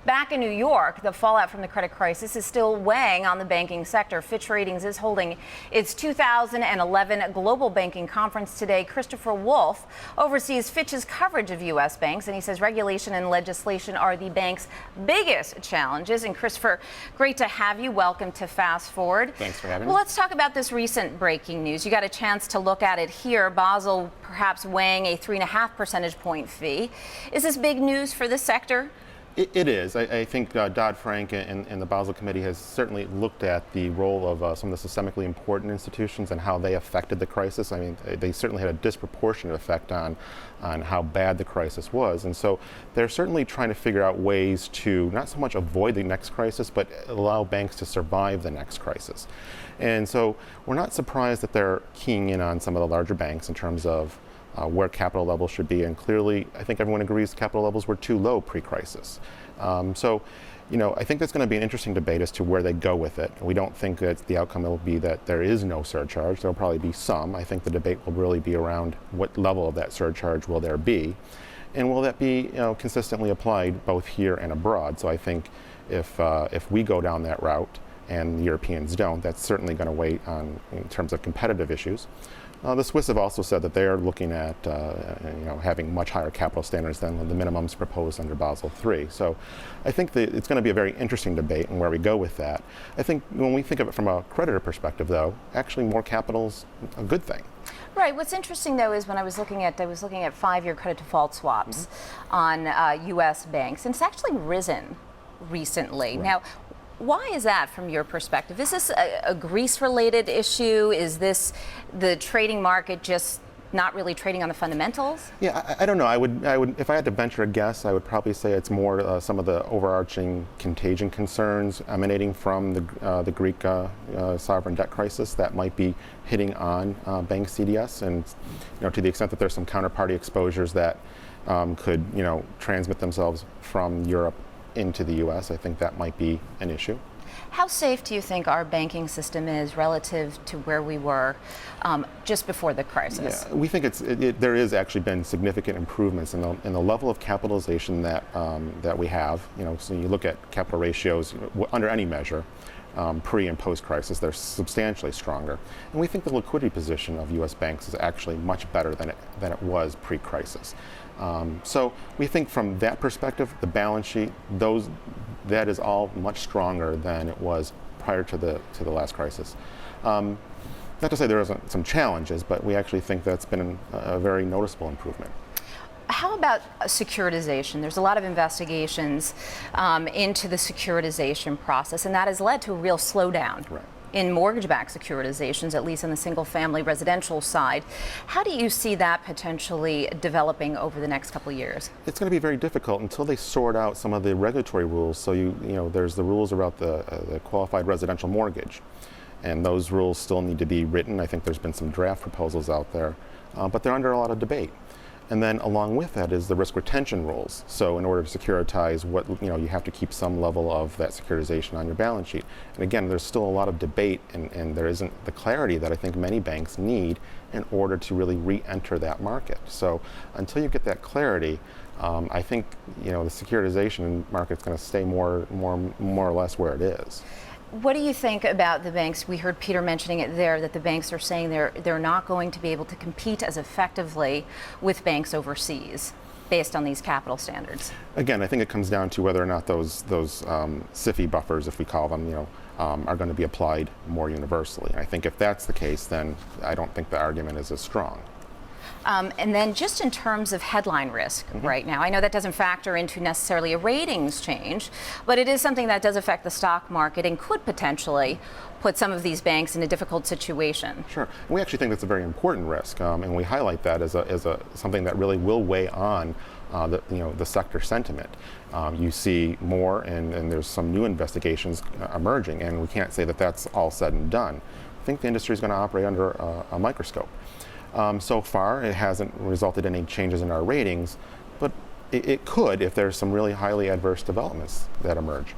Back in New York, the fallout from the credit crisis is still weighing on the banking sector. Fitch Ratings is holding its 2011 Global Banking Conference today. Christopher Wolfe oversees Fitch's coverage of U.S. banks, and he says regulation and legislation are the bank's biggest challenges. And Christopher, great to have you. Welcome to Fast Forward. Thanks for having me. Well, let's talk about this recent breaking news. You got a chance to look at it here. Basel perhaps weighing a 3.5 percentage point fee. Is this big news for the sector? It is. I think Dodd-Frank and the Basel Committee has certainly looked at the role of some of the systemically important institutions and how they affected the crisis. I mean, they certainly had a disproportionate effect on how bad the crisis was. And so they're certainly trying to figure out ways to not so much avoid the next crisis, but allow banks to survive the next crisis. And so we're not surprised that they're keying in on some of the larger banks in terms of where capital levels should be, and clearly I think everyone agrees capital levels were too low pre-crisis. So, I think that's going to be an interesting debate as to where they go with it. We don't think that the outcome will be that there is no surcharge. There'll probably be some. I think the debate will really be around what level of that surcharge will there be, and will that be consistently applied both here and abroad. So I think if we go down that route and the Europeans don't, that's certainly going to weigh on in terms of competitive issues. The Swiss have also said that they are looking at having much higher capital standards than the minimums proposed under Basel III. So I think that it's going to be a very interesting debate and where we go with that. I think when we think of it from a creditor perspective, though, actually more capital's a good thing. Right. What's interesting, though, is when I was looking at 5-year credit default swaps on U.S. banks, and it's actually risen recently. Right. Now, why is that from your perspective? Is this a Greece-related issue? Is this the trading market just not really trading on the fundamentals? Yeah, I don't know. I would, if I had to venture a guess, I would probably say it's more some of the overarching contagion concerns emanating from the Greek sovereign debt crisis that might be hitting on bank CDS, and to the extent that there's some counterparty exposures that could transmit themselves from Europe into the U.S. I think that might be an issue. How safe do you think our banking system is relative to where we were just before the crisis? Yeah, we think there is actually been significant improvements in the level of capitalization that we have. So you look at capital ratios under any measure, pre and post crisis, they're substantially stronger. And we think the liquidity position of U.S. banks is actually much better than it was pre-crisis. So we think from that perspective, the balance sheet, that is all much stronger than it was prior to the last crisis. Not to say there isn't some challenges, but we actually think that's been a very noticeable improvement. How about securitization? There's a lot of investigations into the securitization process, and that has led to a real slowdown in mortgage-backed securitizations, at least on the single-family residential side. How do you see that potentially developing over the next couple of years? It's going to be very difficult until they sort out some of the regulatory rules. So there's the rules about the qualified residential mortgage, and those rules still need to be written. I think there's been some draft proposals out there, but they're under a lot of debate. And then along with that is the risk retention rules. So in order to securitize, you have to keep some level of that securitization on your balance sheet. And again, there's still a lot of debate, and there isn't the clarity that I think many banks need in order to really re-enter that market. So until you get that clarity, I think the securitization market's going to stay more or less where it is. What do you think about the banks? We heard Peter mentioning it there, that the banks are saying they're not going to be able to compete as effectively with banks overseas based on these capital standards. Again, I think it comes down to whether or not those SIFI buffers, if we call them, are going to be applied more universally. And I think if that's the case, then I don't think the argument is as strong. And then just in terms of headline risk right now, I know that doesn't factor into necessarily a ratings change, but it is something that does affect the stock market and could potentially put some of these banks in a difficult situation. Sure. And we actually think that's a very important risk, and we highlight that as something that really will weigh on the sector sentiment. You see more, and there's some new investigations emerging, and we can't say that that's all said and done. I think the industry is going to operate under a microscope. So far, it hasn't resulted in any changes in our ratings, but it could if there's some really highly adverse developments that emerge.